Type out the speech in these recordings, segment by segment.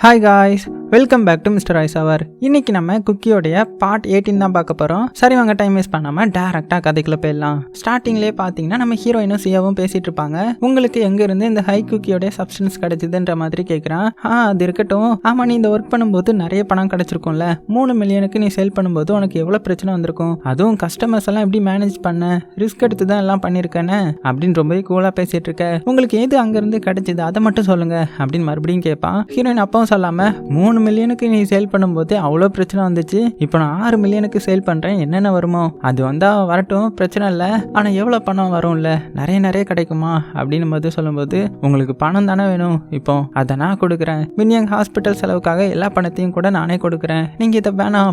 Hi guys, welcome back to mister ice hour. இன்னைக்கு நம்ம குக்கியோடைய part 18 தான் பார்க்க போகிறோம். சரி வாங்க, டைம் வேஸ்ட் பண்ணாமல் டேரெக்டாக கதைக்குள்ளே போயிடலாம். ஸ்டார்டிங்லேயே பார்த்தீங்கன்னா நம்ம ஹீரோயினும் சியாவும் பேசிகிட்டு இருப்பாங்க. உங்களுக்கு எங்கேருந்து இந்த ஹை குக்கியோடைய சப்ஸ்டன்ஸ் கிடைச்சிதுன்ற மாதிரி கேட்குறான். அது இருக்கட்டும், ஆமாம் நீ இந்த ஒர்க் பண்ணும்போது நிறைய பணம் கிடச்சிருக்கும்ல, 3 மில்லியனுக்கு நீ சேல் பண்ணும்போது உனக்கு எவ்வளோ பிரச்சனை வந்திருக்கும், அதுவும் கஸ்டமர்ஸ் எல்லாம் எப்படி மேனேஜ் பண்ண, ரிஸ்க் எடுத்து தான் எல்லாம் பண்ணியிருக்கேன்னு அப்படின்னு ரொம்பவே கூலாக பேசிகிட்டு இருக்க. உங்களுக்கு எது அங்கேருந்து கிடைச்சிது அதை மட்டும் சொல்லுங்க அப்படின்னு மறுபடியும் கேட்பான். ஹீரோயின் அப்பவும் சொல்லாமல் 3 மில்லியனுக்கு நீ சேல் பண்ணும்போது அவ்வளோ பிரச்சனை வந்துச்சு, இப்போ நான் 6 மில்லியனுக்கு சேல் பண்ணுறேன், என்னென்ன வருமோ அது வந்தால் வரட்டும், பிரச்சனை இல்லை, ஆனால் எவ்வளோ பணம் வரும்ல, நிறைய கிடைக்குமா அப்படின்னு போது சொல்லும்போது, உங்களுக்கு பணம் தானே வேணும், இப்போ அதை நான் கொடுக்குறேன், மின்னியங் ஹாஸ்பிட்டல் செலவுக்காக எல்லா பணத்தையும் கூட நானே கொடுக்குறேன், நீங்கள் இதை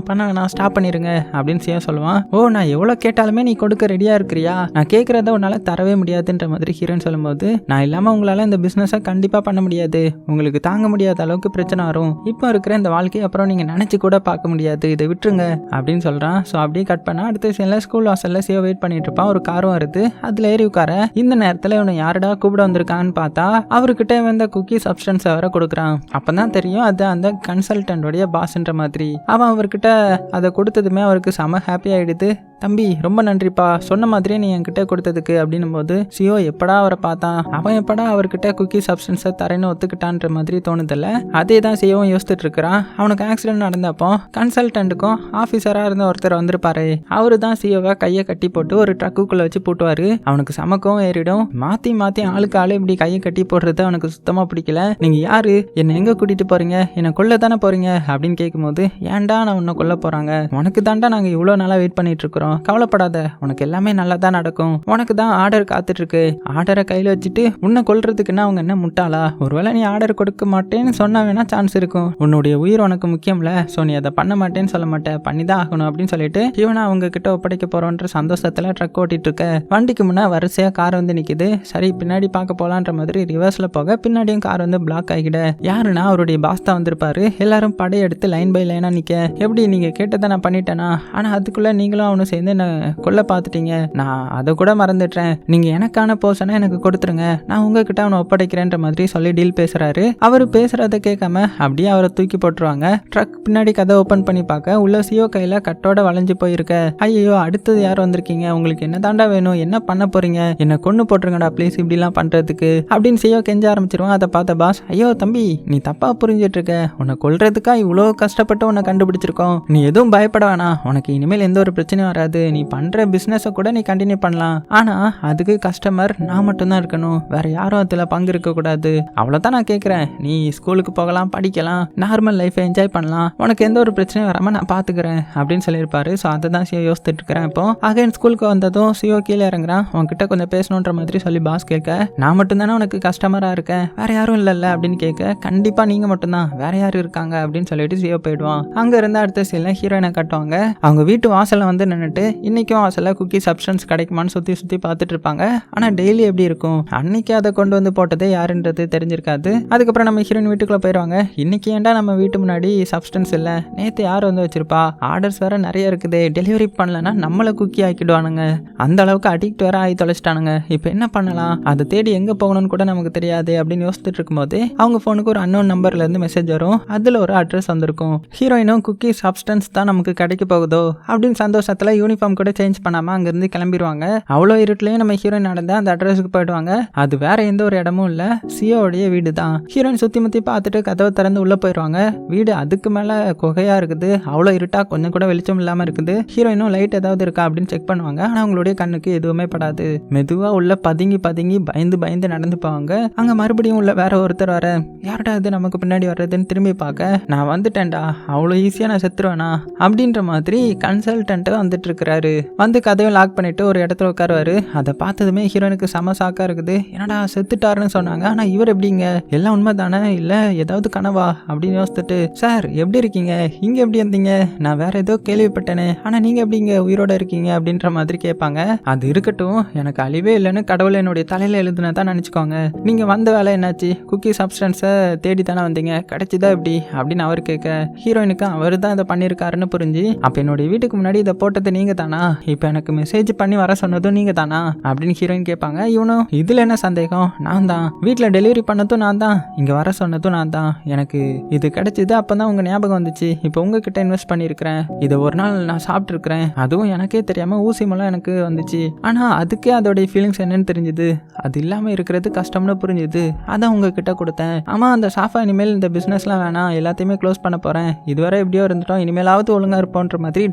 பண்ண வேணாம் ஸ்டாப் பண்ணிடுங்க அப்படின்னு செய்ய சொல்லுவான். ஓ, நான் எவ்வளோ கேட்டாலுமே நீ கொடுக்க ரெடியாக இருக்கிறியா, நான் கேட்குறத உன்னால் தரவே முடியாதுன்ற மாதிரி ஹீரோன்னு சொல்லும்போது, நான் இல்லாமல் உங்களால் இந்த பிஸ்னஸை கண்டிப்பாக பண்ண முடியாது, உங்களுக்கு தாங்க முடியாத அளவுக்கு பிரச்சனை வரும், இப்போ இருக்கிற இந்த வாழ்க்கையை அப்புறம் நீங்கள் நினச்சி கூட பார்க்க முடியாது, இதை விட்டுருங்க அப்படின்னு சொல்கிறான். ஸோ அப்படியே கட் பண்ணால் அடுத்த சீனில் ஸ்கூல் வாசலில் சேவ் வெயிட் பண்ணிட்டு இருப்பான். ஒரு காரும் வருது, அதில் ஏறி உட்கார. இந்த நேரத்தில் இவனை யாருடா கூப்பிட வந்திருக்கான்னு பார்த்தா அவர்கிட்ட வந்த குக்கி சப்ஸ்டன்ஸை வர கொடுக்குறான். அப்போ தான் தெரியும் அது அந்த கன்சல்டன்டோடைய பாஸ்ன்ற மாதிரி. அவன் அவர்கிட்ட அதை கொடுத்ததுமே அவருக்கு செம ஹாப்பி ஆகிடுது. தம்பி ரொம்ப நன்றிப்பா, சொன்ன மாதிரியே நீ என்கிட்ட கொடுத்ததுக்கு அப்படின்னும் போது சியோ எப்படா அவரை பார்த்தான், அவன் எப்படா அவர்கிட்ட குக்கி சப்ஸ்டன்ஸை தரேன்னு ஒத்துக்கிட்டான்ற மாதிரி தோணுதில்ல. அதே தான் சியோவும் யோசிச்சுட்டு இருக்கிறான். அவனுக்கு ஆக்சிடென்ட் நடந்தப்போ கன்சல்டன்ட்டுக்கும் ஆஃபீஸராக இருந்த ஒருத்தர் வந்திருப்பாரு. அவரு தான் சியோவை கையை கட்டி போட்டு ஒரு ட்ரக்குக்குள்ளே வச்சு போட்டுவாரு. அவனுக்கு சமக்கவும் ஏறிடும். மாற்றி ஆளுக்கு ஆளு இப்படி கையை கட்டி போடுறது அவனுக்கு சுத்தமாக பிடிக்கல. நீங்கள் யாரு, என்னை எங்கே கூட்டிகிட்டு போகிறீங்க, என்னை கொல்ல தானே போகிறீங்க அப்படின்னு கேட்கும்போது, ஏன்டா நான் உன்னை கொல்ல போகிறாங்க, உனக்கு தாண்டா நாங்கள் இவ்வளோ நாளாக வெயிட் பண்ணிட்டு இருக்கிறோம், கவலைப்படாத, உனக்கு எல்லாமே நல்லா தான் நடக்கும், உனக்கு தான் ஆர்டர் காத்துட்டு இருக்கு, ஆர்டரை கையில் வச்சுட்டு உன்னை கொல்றதுக்குன்னா அவங்க என்ன முட்டாளா, ஒருவேளை நீ ஆர்டர் கொடுக்க மாட்டேன்னு சொன்னா வேணா சான்ஸ் இருக்கும், உன்னுடைய உயிர் உனக்கு முக்கியம்ல, ஸோ நீ அதை பண்ண மாட்டேன்னு சொல்ல மாட்டேன், பண்ணி தான் ஆகணும் அப்படின்னு சொல்லிட்டு இவனை அவங்க கிட்ட ஒப்படைக்க போறோன்ற சந்தோஷத்துல ட்ரக் ஓட்டிட்டு இருக்க. வண்டிக்கு முன்னே வரிசையா கார் வந்து நிக்குது. சரி பின்னாடி பார்க்க போலான்ற மாதிரி ரிவர்ஸ்ல போக பின்னாடியும் கார் வந்து பிளாக் ஆகிட. யாருன்னா அவருடைய பாஸ் தான் வந்திருப்பாரு. எல்லாரும் படையெடுத்து லைன் பை லைனா நிக்க. எப்படி நீங்க கேட்டதை நான் பண்ணிட்டேனா, ஆனா அதுக்குள்ள நீங்களும் அவனு சேர்ந்து என்ன கொல்ல பார்த்துட்டீங்க, நான் அதை கூட மறந்துட்டேன், நீங்க எனக்கான போர்ஷனை எனக்கு கொடுத்துருங்க, நான் உங்ககிட்ட அவனை ஒப்படைக்கிறேன்ற மாதிரி சொல்லி டீல் பேசுறாரு. அவரு பேசுறத கேட்காம அப்படியே அவரை தூக்கி போட்டுருவாங்க. ட்ரக் பின்னாடி கதை ஓபன் பண்ணி பார்க்க உள்ள சியோ கையில கட்டோட வளைஞ்சு போயிருக்க. ஐயோ அடுத்தது யார் வந்திருக்கீங்க, உங்களுக்கு என்ன தாண்டா வேணும், என்ன பண்ண போறீங்க, என்ன கொன்னு போட்டுருங்கடா ப்ளீஸ் இப்படிலாம் பண்றதுக்கு அப்படின்னு சியோ கெஞ்ச ஆரம்பிச்சிருவான். அதை பார்த்த பாஸ், ஐயோ தம்பி நீ தப்பா புரிஞ்சிட்டு இருக்க, உன்னை கொல்றதுக்கா இவ்வளோ கஷ்டப்பட்டு உன்னை கண்டுபிடிச்சிருக்கோம், நீ எதுவும் பயப்பட வேணாம், உனக்கு இனிமேல் எந்த ஒரு பிரச்சனையும் வராது, நீ பண்ற பிசினஸை கூட நீ கண்டினியூ பண்ணலாம், ஆனா அதுக்கு கஸ்டமர் நான் மட்டும்தான் இருக்கணும், வேற யாரும் அதுல பங்கு இருக்க கூடாது, அவ்வளவுதான் நான் கேட்கிறேன், நீ ஸ்கூலுக்கு போகலாம், படிக்கலாம், நார்மல் லைஃபை என்ஜாய் பண்ணலாம், உனக்கு எந்த ஒரு பிரச்சனையும் வராம நான் பாத்துக்கிறேன் அப்படின்னு சொல்லியிருப்பாரு. ஸோ அதை தான் சியோ யோசிச்சுட்டு இருக்கிறேன். இப்போ அகைன் ஸ்கூலுக்கு வந்ததும் சியோ கீழே இறங்குறான். உன்கிட்ட கொஞ்சம் பேசணுன்ற மாதிரி சொல்லி பாஸ் கேட்க, நான் மட்டும்தானே உனக்கு கஸ்டமரா இருக்கேன், வேற யாரும் இல்லைல்ல அப்படின்னு கேட்க, கண்டிப்பா நீங்க மட்டும்தான், வேற யாரும் இருக்காங்க அப்படின்னு சொல்லிட்டு சியோ போயிடுவான். அங்க இருந்து அடுத்த சீன்ல ஹீரோயினை காட்டுவாங்க. அவங்க வீட்டு வாசல்ல வந்து நின்றுட்டு இன்னைக்கும் வாசல்ல குக்கி சப்ஸ்டன்ஸ் கிடைக்குமான்னு சுத்தி பார்த்துட்டு இருப்பாங்க. ஆனா டெய்லி எப்படி இருக்கும், அன்னைக்கு அதை கொண்டு வந்து போட்டதே யாருன்றது தெரிஞ்சிருக்காது. அதுக்கப்புறம் நம்ம ஹீரோயின் வீட்டுக்குள்ள போயிடுவாங்க. இன்னைக்கு ஏன்டா நம்ம வீட்டு முன்னாடி சப்ஸ்டன்ஸ் இல்ல, நேத்து யார் வந்து வச்சிருப்பா, ஆர்டர்ஸ் வேற நிறைய இருக்குது, டெலிவரி பண்ணலன்னா நம்மளை குக்கி ஆக்கிடுவானுங்க, அந்த அளவுக்கு அடிக்ட் வேற ஆகி தொலைச்சிட்டானுங்க, இப்போ என்ன பண்ணலாம், அதை தேடி எங்க போகணும்னு கூட நமக்கு தெரியாது அப்படின்னு யோசிச்சுட்டு இருக்கும்போது அவங்க போனுக்கு ஒரு அன்னோன் நம்பர்ல இருந்து மெசேஜ் வரும். அதுல ஒரு அட்ரஸ் வந்திருக்கும். ஹீரோயினும் குக்கி சப்ஸ்டன்ஸ் தான் நமக்கு கிடைக்க போகுதோ அப்படின்னு சந்தோஷத்துல யூனிஃபார்ம் கூட சேஞ்ச் பண்ணாம அங்கிருந்து கிளம்பிடுவாங்க. அவ்வளோ இருட்டுலயும் நம்ம ஹீரோயின் நடந்த அந்த அட்ரஸுக்கு போயிடுவாங்க. அது வேற எந்த ஒரு இடமும் இல்ல, சியோடைய வீடு தான். ஹீரோயின் சுத்தி முத்தி பார்த்துட்டு கதவை திறந்து உள்ள போயிடுவாங்க. வீடு அதுக்கு மேல குகையா இருக்குது, அவ்வளோ இருட்டா, கொஞ்சம் கூட வெளிச்சம் இல்லாம இருக்குது. ஹீரோயினும் லைட் ஏதாவது இருக்கா அப்படின்னு செக் பண்ணுவாங்க. ஆனா அவங்களுடைய கண்ணுக்கு எதுவுமே படாது. மெதுவா உள்ள பதுங்கி பயந்து நடந்து போவாங்க. அங்க மறுபடியும் உள்ள வேற ஒருத்தர் வர, யார்டா இது நமக்கு பின்னாடி வர்றதுன்னு திரும்பி பார்க்க, நான் வந்துட்டேன்டா, அவ்வளோ ஈஸியா நான் செத்துருவேனா அப்படின்ற மாதிரி கன்சல்டன்ட் வந்துட்டு இருக்கிறாரு. வந்து கதையும் லாக் பண்ணிட்டு ஒரு இடத்துல உட்காருவாரு. அதை பார்த்ததுமே ஹீரோனுக்கு செம சாக்கா இருக்குது. என்னடா செத்துட்டாருன்னு சொன்னாங்க, ஆனா இவர் எப்படிங்க, எல்லாம் உண்மை தானே, இல்ல ஏதாவது கனவா அப்படின்னு யோசிச்சுட்டு, சார் எப்படி இருக்கீங்க, இங்க எப்படி இருந்தீங்க, நான் வேற ஏதோ கேள்விப்பட்டேனே, ஆனா நீங்க எப்படிங்க உயிரோட இருக்கீங்க அப்படின்ற மாதிரி கேட்பாங்க. அது இருக்கட்டும், எனக்கு அழிவே இல்லைன்னு கடவுள் என்னுடைய தலையில எழுதுனதான் நினைச்சுக்கோங்க, நீங்க வந்த வேலை என்னாச்சு, குக்கி சப்ஸ்டன்ஸை தேடி தானே வந்தீங்க, கிடைச்சுதா எப்படி அப்படின்னு அவர் கேட்க, ஹீரோயினுக்கு அவர் தான் இதை பண்ணியிருக்காருன்னு புரிஞ்சு, அப்ப என்னுடைய வீட்டுக்கு முன்னாடி இதை போட்டது நீங்க தானா, இப்ப எனக்கு மெசேஜ் பண்ணி வர சொன்னதும் நீங்க தானா அப்படின்னு ஹீரோயின் கேட்பாங்க. இவனும் இதுல என்ன சந்தேகம், நான் தான் வீட்டுல டெலிவரி பண்ணதும் நான் தான், இங்க வர சொன்னதும் நான் தான், எனக்கு இது கிடைச்சது அப்பதான் உங்க ஞாபகம் வந்துச்சு. இப்போ உங்ககிட்ட இன்வெஸ்ட் பண்ணியிருக்கிறேன். இதை ஒரு நாள் நான் சாப்பிட்டுருக்கிறேன். அதுவும் எனக்கே தெரியாம ஊசி மூலம் எனக்கு வந்துச்சு. ஆனா அதுக்கே அதோடைய ஃபீலிங்ஸ் என்னன்னு தெரிஞ்சுது. அது இல்லாம இருக்கிறது கஷ்டம்னு புரிஞ்சுது. அதான் உங்ககிட்ட கொடுத்தேன். ஆமா அந்த சாஃபா இனிமேல் இந்த பிசினஸ்லாம் வேணாம், எல்லாத்தையுமே க்ளோஸ் பண்ண போறேன். இதுவரை எப்படியோ இருந்துட்டோம், இனிமேலாவது ஒழுங்கா இருப்போன்ற மாதிரி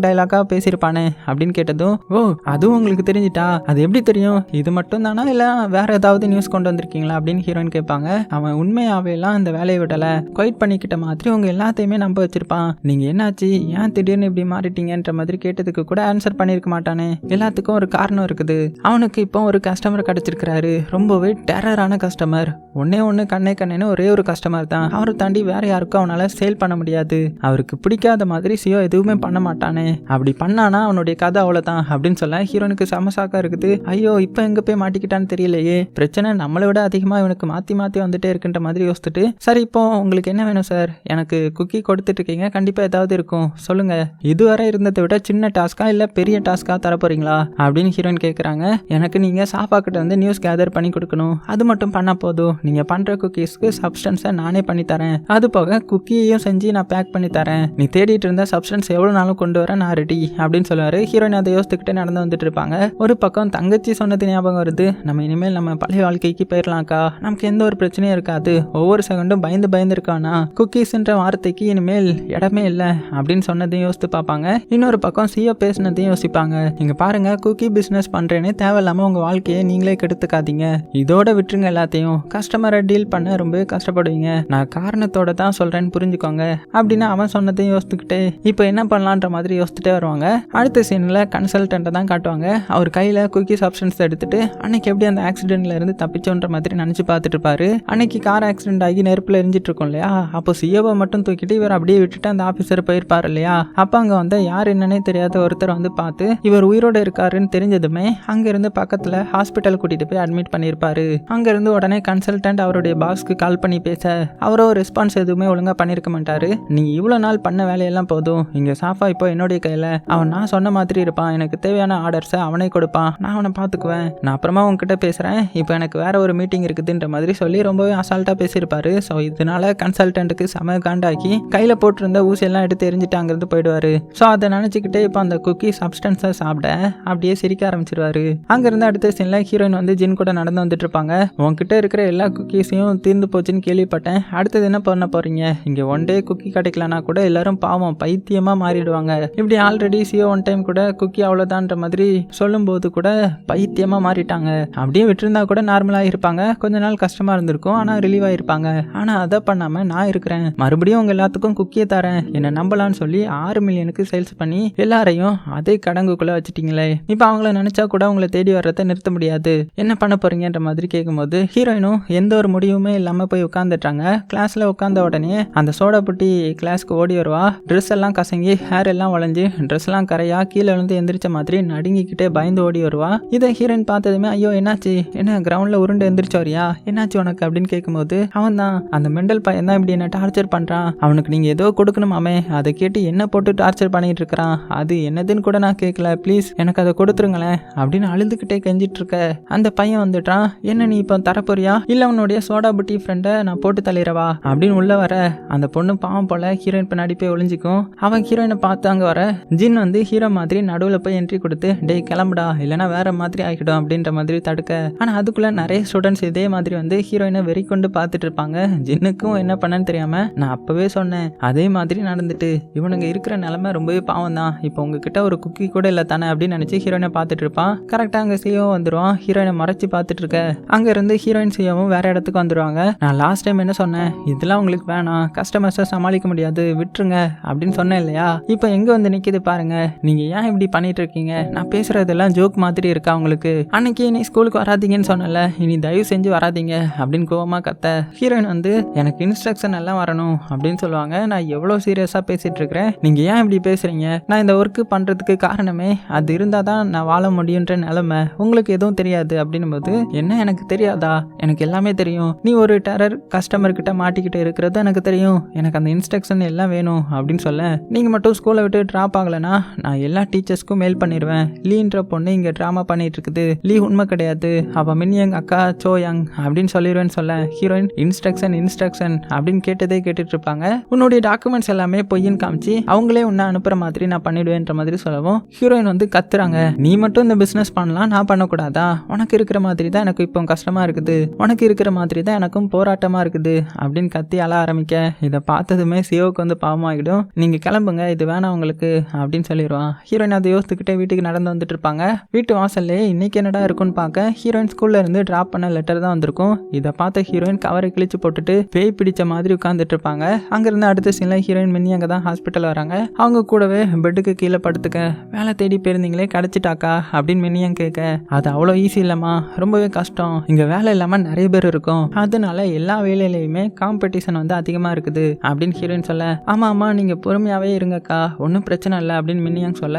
டைலாக்கா பேசியிருப்பானே அப்படின்னு கேட்டதும், ஓ அதுவும் உங்களுக்கு தெரிஞ்சிட்டா? அது எப்படி தெரியும்? இது மட்டும் தானா இல்ல வேற ஏதாவது நியூஸ் கொண்டு வந்திருக்கீங்களா அப்படின்னு ஹீரோயின் கேட்பாங்க. அவன் உண்மையாவே எல்லாம் இந்த வேலையை விடல, குவைட் பண்ணிக்கிட்ட மாதிரி உங்க எல்லாத்தையுமே நம்ப வச்சிருப்பான். நீங்க என்னாச்சு, ஏன் திடீர்னு இப்படி மாறிட்டீங்கன்ற மாதிரி கேட்டதுக்கு கூட ஆன்சர் பண்ணிருக்க மாட்டானே. எல்லாத்துக்கும் ஒரு காரணம் இருக்குது. அவனுக்கு இப்போ ஒரு கஸ்டமர் கிடைச்சிருக்கிறாரு, ரொம்பவே டெரரான கஸ்டமர். ஒன்னே கண்ணேன்னு ஒரே ஒரு கஸ்டமர் தான். அவரை தாண்டி வேற யாருக்கும் அவனால சேல் பண்ண முடியாது. அவருக்கு பிடிக்காத மாதிரி சியோ எதுவுமே பண்ண மாட்டானே. அப்படி பண்ணானா அவனுடைய கதை அவ்வளவுதான் அப்படின்னு சொல்ல ஹீரோனுக்கு சமசாக்கா இருக்குது. ஐயோ இப்போ எங்க போய் மாட்டிக்கிட்டான்னு தெரியலையே, பிரச்சனை நம்மளை விட அதிகமா இவனுக்கு மாத்தி வந்துட்டே இருக்குன்ற மாதிரி யோசிச்சுட்டு, சரி இப்போ உங்களுக்கு என்ன வேணும் சார்? எனக்கு குக்கி கொடுத்துட்டு இருக்கீங்க, கண்டிப்பா ஏதாவது இருக்கும் சொல்லுங்க. இதுவரை இருந்ததை விட சின்ன டாஸ்கா இல்ல பெரிய டாஸ்கா தர போறீங்களா அப்படின்னு ஹீரோயின் கேட்கறாங்க. எனக்கு நீங்க சாஃபா கிட்ட வந்து நியூஸ் கேதர் பண்ணி கொடுக்கணும், அது மட்டும் பண்ணா போதும். நீங்க பண்ற குக்கீஸ்க்கு சப்ஸ்டன்ஸை நானே பண்ணி தரேன். அது போக குக்கியையும் செஞ்சு நான் பேக் பண்ணி தரேன். நீ தேடிட்டு இருந்த சப்ஸ்டன்ஸ் எவ்வளவு நாளும் கொண்டு வர நான் ரெடி அப்படின்னு சொல்லுவாரு. ஹீரோயின் அதை யோசித்துக்கிட்டே நடந்து வந்துட்டு இருப்பாங்க. ஒரு பக்கம் தங்கச்சி சொன்னது ஞாபகம் வருது. நம்ம இனிமேல் நம்ம பழைய வாழ்க்கைக்கு போயிடலாம்க்கா, நமக்கு எந்த ஒரு பிரச்சனையும் இருக்காது. ஒவ்வொரு செகண்டும் பயந்து இருக்கானா, குக்கீஸ்ன்ற வார்த்தைக்கு இனிமேல் இடமே இல்லை அப்படின்னு சொன்னதையும் யோசித்து பார்ப்பாங்க. இன்னொரு பக்கம் சியோ பேசினதையும் யோசிப்பாங்க. இங்க பாருங்க, குக்கி பிசினஸ் பண்றேன்னு தேவையில்லாம உங்க வாழ்க்கையை நீங்களே கெடுத்துக்காதீங்க. இதோட விட்டுருங்க எல்லாத்தையும். கஸ்டமரை டீல் பண்ண ரொம்ப கஷ்டப்படுவீங்க. நான் காரணத்தோட தான் சொல்றேன்னு புரிஞ்சுக்கோங்க அப்படின்னு அவன் சொன்னதையும் யோசித்துக்கிட்டே இப்போ என்ன பண்ணலான்ற மாதிரி யோசிச்சுட்டே வருவாங்க. அடுத்த சீன்ல கன்சல்டன்ட்டை தான் காட்டுவாங்க. அவர் கையில குக்கி சப்ஸ்டன்ஸ் எடுத்துட்டு அன்னைக்கு எப்படி அந்த ஆக்சிடென்ட்ல இருந்து தப்பிச்சோன்ற மாதிரி நினைச்சு பார்த்துட்டு இருப்பாரு. அன்னைக்கு கார் ஆக்சிடென்ட் ஆகி நெருப்புல எரிஞ்சிட்டு இருக்கும் இல்லையா, அப்போ சியோவை மட்டும் தூக்கிட்டு இவர் அப்படியே விட்டுட்டு அந்த ஆபீசர் போயிருப்பாரு இல்லையா. அப்ப அங்க வந்து யார் என்னன்னே தெரியாத ஒருத்தர் வந்து பார்த்து இவர் உயிரோட இருக்காருன்னு தெரிஞ்சதுமே அங்க இருந்து பக்கத்துல ஹாஸ்பிட்டல் கூட்டிட்டு போய் அட்மிட் பண்ணிருப்பாரு. அங்க இருந்து உடனே கன்சல்டன்ட் அவருடைய பாஸ்க்கு கால் பண்ணி பேச அவரோ ரெஸ்பான்ஸ் எதுவுமே ஒழுங்கா பண்ணிருக்க மாட்டாரு. நீ இவ்வளவு நாள் பண்ண வேலையெல்லாம் போதும், இங்க சாஃபா இப்போ என்னுடைய கையில, அவன் நான் சொன்ன மாதிரி இருப்பான், எனக்கு தேவையான ஆர்டர்ஸை அவனே கொடுப்பான், நான் அவனை பார்த்துக்குவேன், நான் அப்புறமா உங்ககிட்ட பேசுறேன், இப்போ எனக்கு வேற ஒரு மீட்டிங் இருக்குதுன்ற மாதிரி சொல்லி ரொம்பவே அசால்ட்டா பேசியிருப்பாரு. ஸோ இதனால கன்சல்டன்ட்டுக்கு செம காண்டாக்கி கையில போட்டிருந்த ஊசியெல்லாம் எடுத்து எரிஞ்சிட்டு அங்கிருந்து போயிடுவாரு. ஸோ அதை நினைச்சுக்கிட்டே இப்போ அந்த குக்கி சப்ஸ்டன்ஸை சாப்பிட அப்படியே சிரிக்க ஆரம்பிச்சிருவாரு. அங்கிருந்து அடுத்த சீன்ல ஹீரோயின் வந்து ஜின் கூட நடந்து வந்துட்டு இருப்பாங்க. உங்ககிட்ட இருக்கிற எல்லா குக்கீஸையும் தீர்ந்து போச்சுன்னு கேள்விப்பட்டேன், அடுத்தது என்ன பண்ண போறீங்க? இங்க ஒன் டே குக்கி கிடைக்கலனா கூட எல்லாரும் பாவம் பைத்தியமா மாறிடுவாங்க. இப்படி ஆல்ரெடி சியோ ஒன் டைம் கூட குக்கி அவ்வளவுதான்ற மாதிரி சொல்லும் போது கூட பைத்தியமா மாறிட்டாங்க. அப்படியே விட்டுருந்தா கூட நார்மலா இருப்பாங்க. கொஞ்ச நாள் கஷ்டமா இருந்திருக்கும், ஆனா ரிலீவ் ஆயிருப்பாங்க. ஆனா அதை பண்ணாம நான் இருக்கிறேன், மறுபடியும் உங்க எல்லாத்துக்கும் குக்கியை தரேன், என்ன நம்பலான்னு சொல்லி 6 மில்லியனுக்கு சேல்ஸ் பண்ணி எல்லாரையும் அதே கடங்குக்குள்ள வச்சுட்டீங்களே. இப்ப அவங்கள நினைச்சா கூட உங்களை தேடி வர்றதை நிறுத்த முடியாது, என்ன பண்ண போறீங்கன்ற மாதிரி கேட்கும்போது ஹீரோயினும் எந்த ஒரு முடிவுமே இல்லாம போய் உட்காந்துட்டாங்க. கிளாஸ்ல உட்கார்ந்த உடனே அந்த சோடா புட்டி கிளாஸ்க்கு ஓடி வருவா. ட்ரெஸ் எல்லாம் கசங்கி ஹேர் எல்லாம் வளைஞ்சு ட்ரெஸ் எல்லாம் கரையா கீழே விழுந்து எந்திரிச்ச மாதிரி நடுங்கிக்கிட்டே பயந்து ஓடி வருவா. இதை ஹீரோயின் பார்த்ததுமே ஐயோ என்னாச்சு, என்ன கிரவுண்ட்ல உருண்டு எந்திரிச்சு வரியா, என்னாச்சு உனக்கு அப்படின்னு கேட்கும்போது அவன் தான் அந்த மெண்டல் பையன் தான் இப்படி என்ன டார்ச்சர் பண்றான், அவனுக்கு நீங்க ஏதோ கொடுக்கணுமாமே, அதை கேட்டு என்ன போட்டு டார்ச்சர் பண்ணிட்டு இருக்கிறான், அது என்னதுன்னு கூட நான் கேட்கல, ப்ளீஸ் எனக்கு அதை கொடுத்துருங்களேன் அப்படின்னு அழுதுகிட்டே கெஞ்சிட்டு இருக்க அந்த பையன் வந்துட்டான். என்ன நீ இப்போ தரப்போறியா இல்ல உன்னுடைய சோடா புட்டி ஃப்ரெண்டை நான் போட்டு தள்ளிடவா அப்படின்னு உள்ள வர அந்த பொண்ணு பாவம் போல ஹீரோயின் பின்னாடி போய் ஒளிஞ்சிக்கும். அவன் ஹீரோயினை பார்த்து அங்க வர ஜின் வந்து ஹீரோ மாதிரி நடுவில் போய் என்ட்ரி கொடுத்து டேய் கிளம்புடா இல்லைன்னா வேற மாதிரி ஆகிடும் அப்படின்ற மாதிரி தடுக்க, ஆனா அதுக்குள்ள நிறைய ஸ்டூடெண்ட்ஸ் இதே மாதிரி வந்து ஹீரோயினை வெறி கொண்டு பார்த்துட்டு இருப்பாங்க. ஜின்னுக்கும் என்ன பண்ணன்னு தெரியாம நான் அப்பவே சொன்னேன் அதே மாதிரி நடந்துட்டு, இவனுங்க இருக்கிற நிலைமை ரொம்பவே பாவம் தான், இப்போ உங்ககிட்ட ஒரு குக்கி கூட இல்லை தானே அப்படின்னு நினைச்சு ஹீரோயினை பார்த்துட்டு இருப்பான். கரெக்டா அங்க சியோ வந்துருவான். ஹீரோயினை மறைச்சு பார்த்துட்டு இருக்க அங்க இருந்து ஹீரோயின் சியோவும் வேற இடத்துக்கு வந்துருவாங்க. நான் லாஸ்ட் டைம் என்ன சொன்னேன், இதெல்லாம் உங்களுக்கு வேணாம், கஸ்டமர்ஸை சமாளிக்க முடியாது, விட்டுருங்க அப்படின்னு சொன்னேன் இல்லையா. இப்போ எங்க வந்து நிக்குது பாருங்க, நீங்க ஏன் இப்படி பண்ணிட்டு இருக்கீங்க, நான் பேசுறதெல்லாம் ஜோக் மாதிரி இருக்கா உங்களுக்கு, அன்னைக்கு நீ ஸ்கூலுக்கு வராதீங்கன்னு சொன்னல, இனி தயவு செஞ்சு வராதீங்க அப்படின்னு கோவமா கத்த ஹீரோயின் வந்து எனக்கு இன்ஸ்ட்ரக்ஷன் எல்லாம் வரணும் அப்படின்னு சொல்லுவாங்க. நான் எவ்வளவு சீரியஸா பேசிட்டு இருக்கிறேன், நீங்க ஏன் இப்படி பேசுறீங்க, நான் இந்த ஒர்க்கு பண்றதுக்கு காரணமே அது இருந்தாதான் நான் வாழ முடியுன்ற நிலைமை, உங்களுக்கு எதுவும் தெரியாது அப்படின்னும் போது என்ன எனக்கு தெரியாதா, எனக்கு எல்லாமே தெரியும், நீ ஒரு டெரர் கஸ்டமர் கிட்ட மாட்டிக்கிட்டு இருக்கிறது எனக்கு தெரியும், எனக்கு அந்த இன்ஸ்ட்ரக்ஷன் எல்லாம் வேணும் அப்படின்னு சொல்ல, நீங்க மட்டும் ஸ்கூலை விட்டு ட்ராப் ஆகலைன்னா நான் எல்லா டீச்சர்ஸ்க்கும் மெயில் பண்ணிடுவேன், லீன்ற பொண்ணு இங்க ட்ராமா பண்ணிட்டு இருக்குது, லீ உண்மை கிடையாது, அவ மின்யங் அக்கா சோயங் அப்படின்னு சொல்லிடுவேன்னு சொல்ல ஹீரோயின் இன்ஸ்ட்ரக்ஷன் அப்படின்னு ஹீரோயின் கேட்டதே கேட்டுட்டு இருப்பாங்க. உன்னுடைய டாக்குமெண்ட்ஸ் எல்லாமே பொய்ன்னு காமிச்சு அவங்களே உன்னை அனுப்புற மாதிரி நான் பண்ணிடுவேன்ற மாதிரி சொல்லவும் ஹீரோயின் வந்து கத்துறாங்க, நீ மட்டும் இந்த பிசினஸ் பண்ணலாம், நான் பண்ணக்கூடாதா? உனக்கு இருக்கிற மாதிரி தான் எனக்கு இப்போ கஷ்டமா இருக்குது, உனக்கு இருக்கிற மாதிரி தான் எனக்கும் போராட்டமா இருக்குது அப்படின்னு கத்தி அழ ஆரம்பிக்க இதை பார்த்ததுமே சியோவுக்கு வந்து பாவமாகிடும். நீங்க கிளம்புங்க, இது வேணாம் உங்களுக்கு அப்படின்னு சொல்லிடுவான். ஹீரோயின் அதை யோசித்துக்கிட்டே வீட்டுக்கு நடந்து வந்துட்டு இருப்பாங்க. வீட்டு வாசல்லே இன்னைக்கு என்னடா இருக்குன்னு பார்க்க ஹீரோயின் ஸ்கூல்ல இருந்து டிராப் பண்ண லெட்டர் தான் வந்திருக்கும். இதை பார்த்த ஹீரோயின் கவரை கிழிச்சு போட்டுட்டு பேய் பிடிச்ச மாதிரி உட்காந்துட்டு இருப்பாங்க. அங்கிருந்து அடுத்த சீன்ல ஹீரோயின் மின்னி அங்கே தான் ஹாஸ்பிட்டல் வராங்க. அவங்க கூடவே பெட்டுக்கு கீழே படுத்துக்க, வேலை தேடி போயிருந்தீங்களே கிடைச்சிட்டாக்கா அப்படின்னு மின்னியும் கேட்க, அது அவ்வளோ ஈஸி இல்லம்மா, ரொம்பவே கஷ்டம், இங்க வேலை இல்லாம நிறைய பேர் இருக்கும், அதனால எல்லா வேலையிலையுமே காம்படிஷன் வந்து அதிகமா இருக்குது அப்படின்னு ஹீரோயின் சொல்ல, ஆமா ஆமா நீங்க பொறுமையாவே இருங்கக்கா, ஒன்றும் பிரச்சனை இல்லை அப்படின்னு மின்னியும் சொல்ல,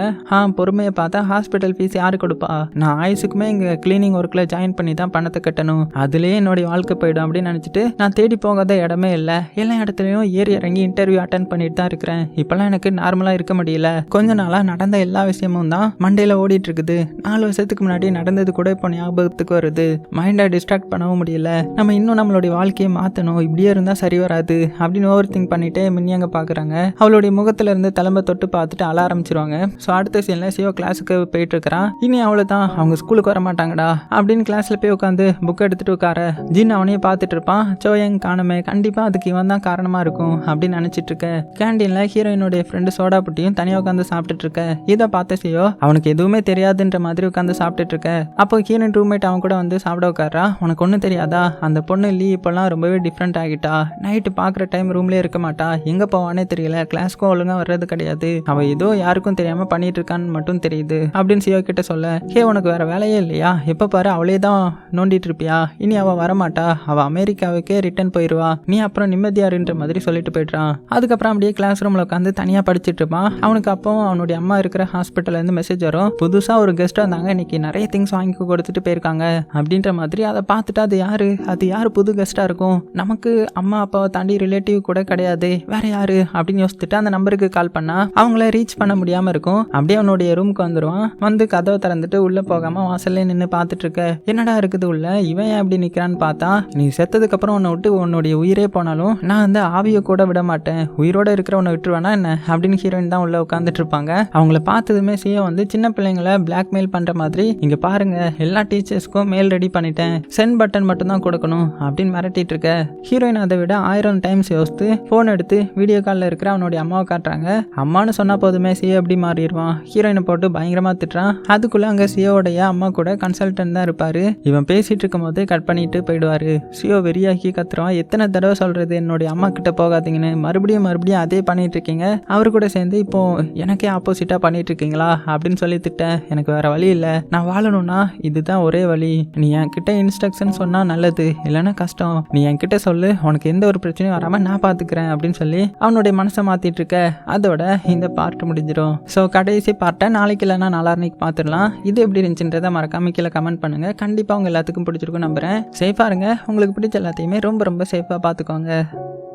பொறுமையை பார்த்தா ஹாஸ்பிட்டல் ஃபீஸ் யாரு கொடுப்பா, நான் ஆயுசுக்குமே இங்க கிளீனிங் ஒர்க்ல ஜாயின் பண்ணி தான் பணத்தை கட்டணும், அதுலயே என்னுடைய வாழ்க்கை போயிடும் அப்படின்னு நினைச்சிட்டு நான் தேடி போகாத இடமே இல்லை, எல்லா இடத்துலயும் ஏறி இறங்கி இன்டர்வியூ அட்டென்ட் பண்ணிட்டு தான் இருக்கிறேன், இப்பெல்லாம் எனக்கு நார்மலா இருக்க முடியல, கொஞ்ச நாளா நடந்த எல்லா விஷயமும் தான் மண்டையில ஓடிட்டு இருக்குது, 4 வருஷத்துக்கு முன்னாடி நடந்தது கூட இப்போ ஞாபகத்துக்கு வருது, மைண்டை டிஸ்ட்ராக்ட் பண்ணவும் முடியல, நம்ம இன்னும் நம்மளுடைய வாழ்க்கையை மாற்றணும், இப்படியே இருந்தால் சரி வராது அப்படின்னு ஓவர் திங்க் பண்ணிட்டு மின்னியாங்க பார்க்குறாங்க. அவளுடைய முகத்துல இருந்து தலைமை தொட்டு பார்த்துட்டு அழ ஆரம்பிச்சிருவாங்க. ஸோ அடுத்த சீன்ல சிவா கிளாஸுக்கு போயிட்டு இருக்கிறான். இனி அவளை தான் அவங்க ஸ்கூலுக்கு வர மாட்டாங்கடா அப்படின்னு கிளாஸ்ல போய் உட்காந்து புக் எடுத்துட்டு உட்கார ஜின் அவனையும் பார்த்துட்டு இருப்பான். சோயங் காணுமே, கண்டிப்பா அதுக்கு இவன் தான் காரணமா இருக்கும் அப்படின்னு நினைச்சிட்டு இருக்க. கேண்டீன்ல ஹீரோயினுடைய ஃப்ரெண்டு சோடா புட்டியும் தனியாக உட்காந்து சாப்பிட்டுட்டு இருக்க. இதை பார்த்த சிவோ அவனுக்கு எதுவுமே தெரியாதுன்ற மாதிரி உட்காந்து சாப்பிட்டுட்டு இருக்க. அப்போ ஹீரோயின் ரூம்மேட் அவன் கூட வந்து சாப்பிட உட்காரா. உனக்கு ஒன்றும் தெரியாதா, அந்த பொண்ணு லீ இப்போல்லாம் ரொம்பவே டிஃப்ரெண்ட் ஆகிட்டா, நைட்டு பார்க்குற டைம் ரூம்லேயே இருக்க மாட்டா, எங்கே போவானே தெரியல, கிளாஸ்க்கும் ஒழுங்காக வர்றது கிடையாது, அவள் ஏதோ யாருக்கும் தெரியாமல் பண்ணிட்டு இருக்கான்னு மட்டும் தெரியுது அப்படின்னு சிவா கிட்ட சொல்ல, உனக்கு வேற வேலையே இல்லையா, எப்போ பாரு அவளே தான் நோண்டிட்டு இருப்பியா, இனி அவள் வரமாட்டா, அவள் அமெரிக்காவுக்கே ரிட்டர்ன் போயிடுவா, நீ அப்புறம் நிம்மதியாருன்ற மாதிரி சொல்லிட்டு போயிட்டான். அதுக்கப்புறம் அப்படியே கிளாஸ் ரூமில் உட்காந்து தனியாக படிச்சுட்டு இருப்பான். அவனுக்கு அப்போ அவனுடைய அம்மா இருக்கிற ஹாஸ்பிட்டல்ல இருந்து மெசேஜ் வரும், புதுசாக ஒரு கெஸ்ட்டாக இருந்தாங்க, இன்னைக்கு நிறைய திங்ஸ் வாங்கி கொடுத்துட்டு போயிருக்காங்க அப்படின்ற மாதிரி. அதை பார்த்துட்டு அது யாரு புது கெஸ்ட்டாக இருக்கும், நமக்கு அம்மா அப்பாவை தாண்டி ரிலேட்டிவ் கூட கிடையாது, வேற யாரு அப்படின்னு யோசிச்சுட்டு அந்த நம்பருக்கு கால் பண்ணா அவங்கள ரீச் பண்ண முடியாம இருக்கும். அப்படியே அவனுடைய ரூமுக்கு வந்துடுவான். வந்து கதவை திறந்துட்டு உள்ள போகாம வாசல்ல நின்று பார்த்துட்டு இருக்க, என்னடா இருக்குது உள்ள, இவன் ஏன் அப்படி நிக்கிறான்னு பார்த்தா, நீ செத்ததுக்கு அப்புறம் உன்னை விட்டு உன்னுடைய உயிரே போனாலும் நான் வந்து ஆவியை கூட விட மாட்டேன், உயிரோட இருக்கிறவனை விட்டுருவானா என்ன அப்படின்னு ஹீரோயின் தான் உள்ள உட்காந்துட்டு இருப்பாங்க. அவங்கள பார்த்ததுமே சியோ வந்து சின்ன பிள்ளைங்களை பிளாக்மெயில் பண்ற மாதிரி, இங்க பாருங்க எல்லா டீச்சர்ஸ்க்கும் மெயில் ரெடி பண்ணிட்டேன், சென்ட் பட்டன் மட்டும் தான் கொடுக்கணும் அப்படின்னு மிரட்டிட்டு இருக்க. ஹீரோயின் அதை விட 1000 டைம்ஸ் யோசித்து போன் எடுத்து வீடியோ காலில் இருக்கிற அவனுடைய அம்மாவை காட்டுறாங்க. அம்மானு சொன்னா போதுமே சியோ எப்படி மாறிடுவான். ஹீரோயினை போட்டு பயங்கரமா திட்டுறான். அதுக்குள்ள அங்க சியோடைய அம்மா கூட கன்சல்டன்ட் தான் இருப்பாரு. இவன் பேசிட்டு இருக்கும் போது கட் பண்ணிட்டு போயிடுவாரு. சியோ வெறியாக்கி கத்துறான், எத்தனை தடவை சொல்றது என்னுடைய அம்மா கிட்ட போகாதீங்கன்னு, மறுபடியும் அதே பண்ணிட்டு இருக்கீங்க, அவரு கூட சேர்ந்து இப்போ எனக்கே ஆப்போசிட்டா பண்ணிட்டு இருக்கீங்களா அப்படின்னு சொல்லி திட்டேன். எனக்கு வேற வழி இல்லை, நான் வாழணும்னா இதுதான் ஒரே வழி, நீ என்கிட்ட இன்ஸ்ட்ரக்ஷன் சொன்னா நல்லது, இல்லைன்னா கஷ்டம், நீ என்கிட்ட சொல்லு, உனக்கு எந்த ஒரு பிரச்சனையும் வராம நான் பாத்துக்கிறேன் அப்படின்னு சொல்லி அவனுடைய மனசை மாத்திட்டு இருக்க. அதோட இந்த பார்ட் முடிஞ்சிடும். ஸோ கடைசி பார்ட்டை நாளைக்கு இல்லைன்னா நாளான்னைக்கு பார்த்துடலாம். இது எப்படி இருந்துச்சுன்றதை மறக்காம கீழே கமெண்ட் பண்ணுங்க. கண்டிப்பா உங்க எல்லாத்துக்கும் பிடிச்சிருக்கும் நம்புறேன். சேஃபா இருங்க, உங்களுக்கு பிடிச்ச எல்லாத்தையுமே ரொம்ப ரொம்ப சேஃபா பார்த்துக்கோங்க.